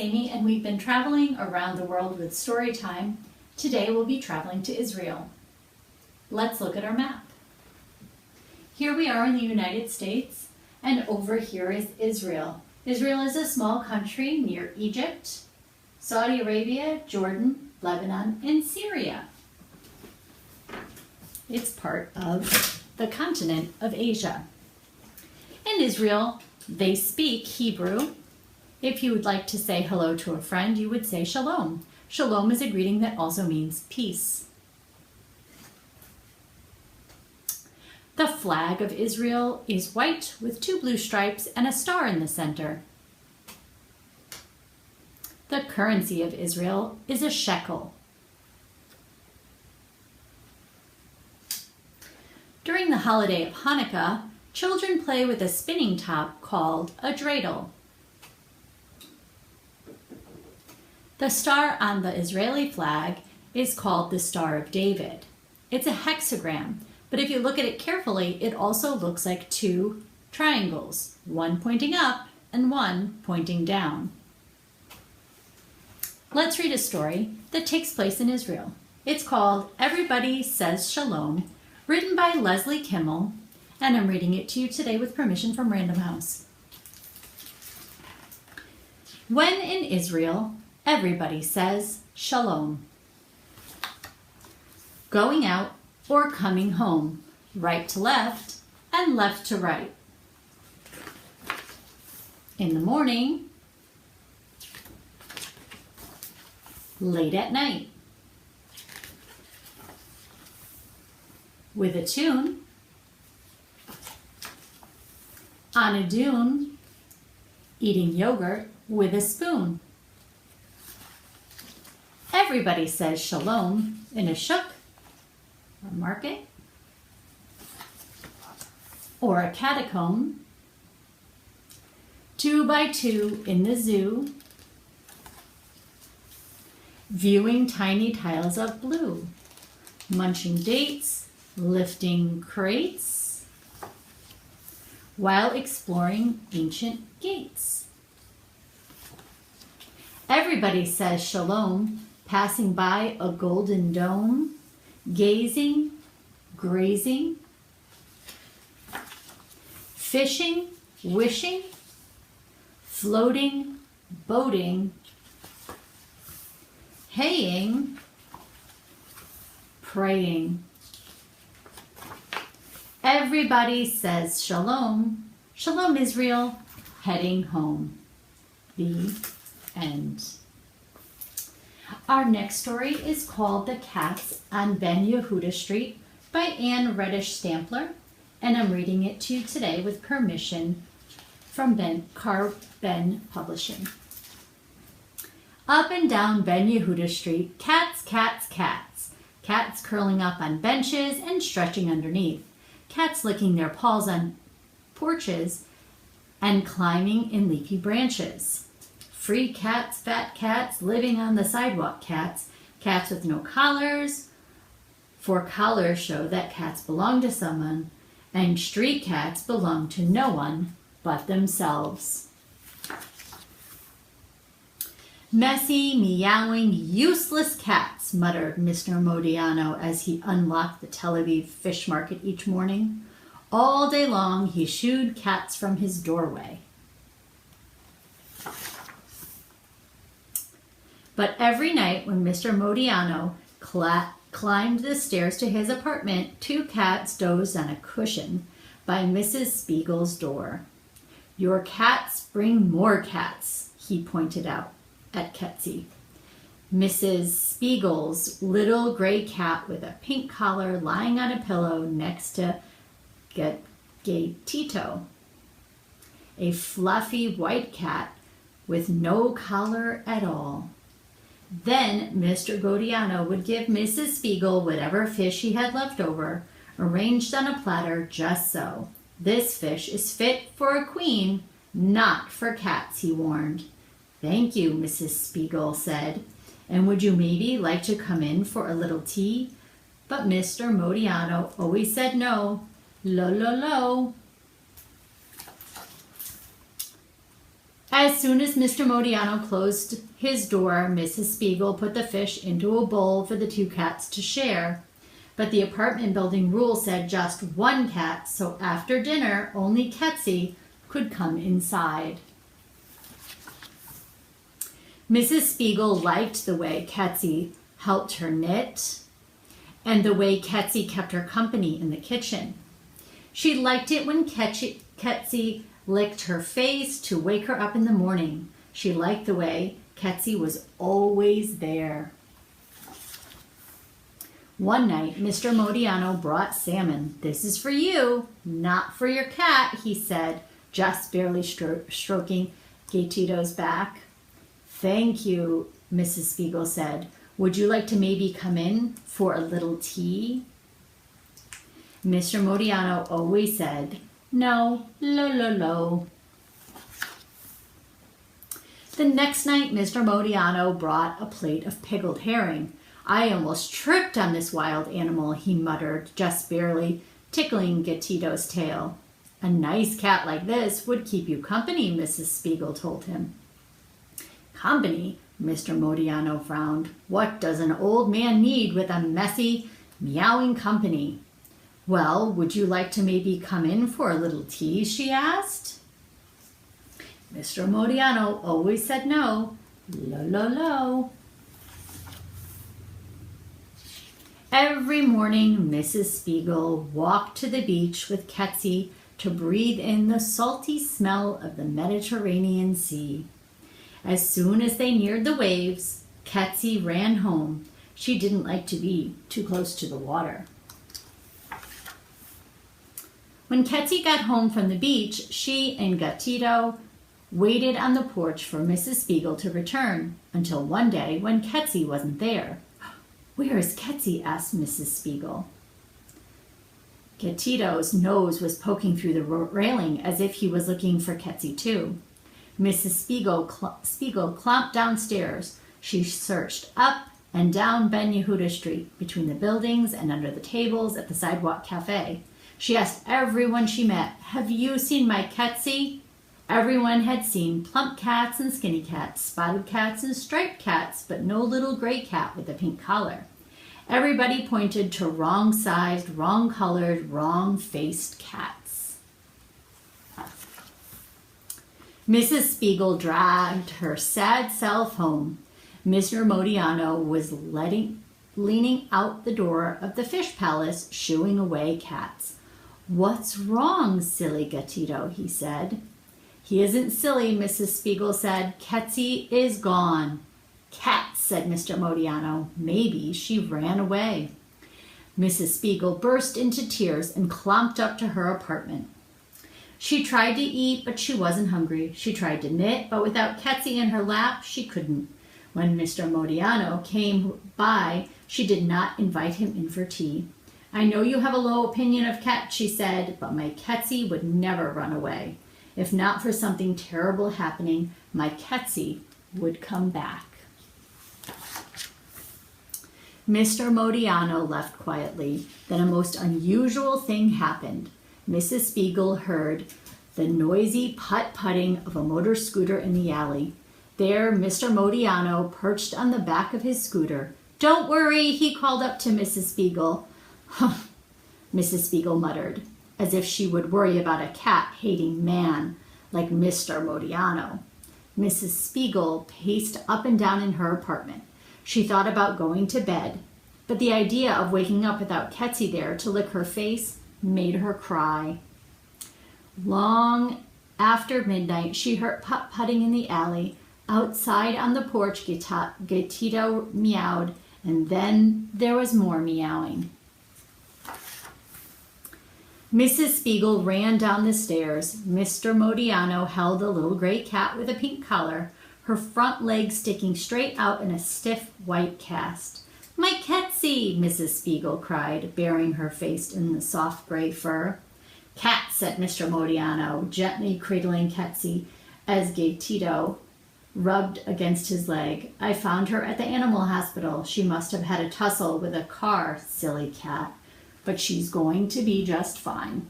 Amy, and we've been traveling around the world with Storytime. Today we'll be traveling to Israel. Let's look at our map. Here we are in the United States, and over here is Israel. Israel is a small country near Egypt, Saudi Arabia, Jordan, Lebanon, and Syria. It's part of the continent of Asia. In Israel, they speak Hebrew. If you would like to say hello to a friend, you would say Shalom. Shalom is a greeting that also means peace. The flag of Israel is white with 2 blue stripes and a star in the center. The currency of Israel is a shekel. During the holiday of Hanukkah, children play with a spinning top called a dreidel. The star on the Israeli flag is called the Star of David. It's a hexagram, but if you look at it carefully, it also looks like 2 triangles, one pointing up and one pointing down. Let's read a story that takes place in Israel. It's called Everybody Says Shalom, written by Leslie Kimmel, and I'm reading it to you today with permission from Random House. When in Israel, everybody says Shalom. Going out or coming home, right to left and left to right. In the morning, late at night. With a tune, on a dune, eating yogurt with a spoon. Everybody says Shalom in a shuk, a market, or a catacomb, 2 by 2 in the zoo, viewing tiny tiles of blue, munching dates, lifting crates, while exploring ancient gates. Everybody says Shalom, passing by a golden dome, gazing, grazing, fishing, wishing, floating, boating, haying, praying. Everybody says Shalom, Shalom Israel, heading home. The end. Our next story is called The Cats on Ben Yehuda Street by Reddish Stampler, and I'm reading it to you today with permission from Ben Publishing. Up and down Ben Yehuda Street, cats, cats, cats. Cats curling up on benches and stretching underneath. Cats licking their paws on porches and climbing in leafy branches. Free cats, fat cats, living on the sidewalk cats. Cats with no collars, for collars show that cats belong to someone, and street cats belong to no one but themselves. Messy, meowing, useless cats, muttered Mr. Modiano as he unlocked the Tel Aviv fish market each morning. All day long he shooed cats from his doorway. But every night when Mr. Modiano climbed the stairs to his apartment, 2 cats dozed on a cushion by Mrs. Spiegel's door. Your cats bring more cats, he pointed out at Ketzi, Mrs. Spiegel's little gray cat with a pink collar lying on a pillow next to Gatito, a fluffy white cat with no collar at all. Then Mr. Godiano would give Mrs. Spiegel whatever fish he had left over, arranged on a platter just so. This fish is fit for a queen, not for cats, he warned. Thank you, Mrs. Spiegel said. And would you maybe like to come in for a little tea? But Mr. Modiano always said no. Lo, lo, lo. As soon as Mr. Modiano closed his door, Mrs. Spiegel put the fish into a bowl for the two cats to share. But the apartment building rule said just one cat, so after dinner, only Ketsi could come inside. Mrs. Spiegel liked the way Ketsi helped her knit and the way Ketsi kept her company in the kitchen. She liked it when Ketsi licked her face to wake her up in the morning. She liked the way Ketsi was always there. One night, Mr. Modiano brought salmon. "This is for you, not for your cat," he said, just barely stroking Gatito's back. "Thank you," Mrs. Spiegel said. "Would you like to maybe come in for a little tea?" Mr. Modiano always said, "No, lo." The next night, Mr. Modiano brought a plate of pickled herring. "I almost tripped on this wild animal," he muttered, just barely tickling Gatito's tail. "A nice cat like this would keep you company," Mrs. Spiegel told him. "Company?" Mr. Modiano frowned. "What does an old man need with a messy, meowing company?" "Well, would you like to maybe come in for a little tea?" she asked. Mr. Modiano always said no. Lo. Every morning, Mrs. Spiegel walked to the beach with Ketsi to breathe in the salty smell of the Mediterranean Sea. As soon as they neared the waves, Ketsi ran home. She didn't like to be too close to the water. When Ketsi got home from the beach, she and Gatito waited on the porch for Mrs. Spiegel to return, until one day when Ketsi wasn't there. "Where is Ketsi?" asked Mrs. Spiegel. Gatito's nose was poking through the railing as if he was looking for Ketsi too. Mrs. Spiegel clomped downstairs. She searched up and down Ben Yehuda Street, between the buildings and under the tables at the sidewalk cafe. She asked everyone she met, "Have you seen my Ketsi?" Everyone had seen plump cats and skinny cats, spotted cats and striped cats, but no little gray cat with a pink collar. Everybody pointed to wrong-sized, wrong-colored, wrong-faced cats. Mrs. Spiegel dragged her sad self home. Mr. Modiano was leaning out the door of the fish palace, shooing away cats. "What's wrong, silly Gatito?" he said. "He isn't silly," Mrs. Spiegel said. "Ketsi is gone." "Cat," said Mr. Modiano. "Maybe she ran away." Mrs. Spiegel burst into tears and clomped up to her apartment. She tried to eat, but she wasn't hungry. She tried to knit, but without Ketsi in her lap, she couldn't. When Mr. Modiano came by, she did not invite him in for tea. "I know you have a low opinion of cats," she said, "but my Ketsi would never run away. If not for something terrible happening, my Ketsi would come back." Mr. Modiano left quietly. Then a most unusual thing happened. Mrs. Spiegel heard the noisy putt-putting of a motor scooter in the alley. There, Mr. Modiano perched on the back of his scooter. "Don't worry," he called up to Mrs. Spiegel. "Huh," Mrs. Spiegel muttered, as if she would worry about a cat-hating man like Mr. Modiano. Mrs. Spiegel paced up and down in her apartment. She thought about going to bed, but the idea of waking up without Ketsi there to lick her face made her cry. Long after midnight, she heard putt-putting in the alley. Outside on the porch, Gatito meowed, and then there was more meowing. Mrs. Spiegel ran down the stairs. Mr. Modiano held a little gray cat with a pink collar, her front legs sticking straight out in a stiff white cast. "My Ketsi!" Mrs. Spiegel cried, burying her face in the soft gray fur. "Cat," said Mr. Modiano, gently cradling Ketsi as Gatito rubbed against his leg. "I found her at the animal hospital. She must have had a tussle with a car, silly cat. But she's going to be just fine."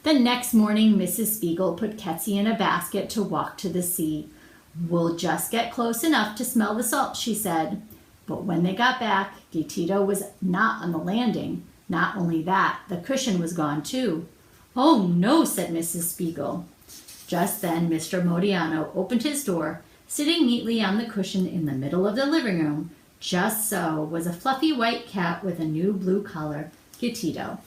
The next morning, Mrs. Spiegel put Ketzy in a basket to walk to the sea. "We'll just get close enough to smell the salt," she said. But when they got back, Gitito was not on the landing. Not only that, the cushion was gone too. "Oh no," said Mrs. Spiegel. Just then, Mr. Modiano opened his door. Sitting neatly on the cushion in the middle of the living room, just so, was a fluffy white cat with a new blue collar, Gitito.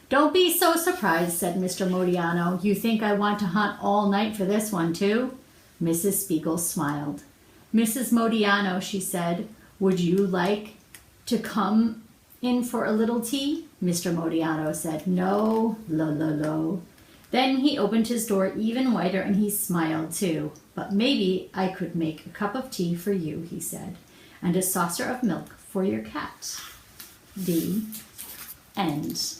"Don't be so surprised," said Mr. Modiano. "You think I want to hunt all night for this one, too?" Mrs. Spiegel smiled. "Mrs. Modiano," she said, "would you like to come in for a little tea?" Mr. Modiano said, "No, lo. Then he opened his door even wider and he smiled too. "But maybe I could make a cup of tea for you," he said, "and a saucer of milk for your cat." The end.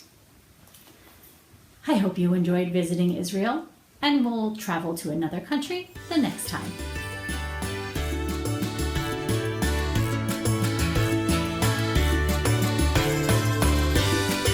I hope you enjoyed visiting Israel, and we'll travel to another country the next time.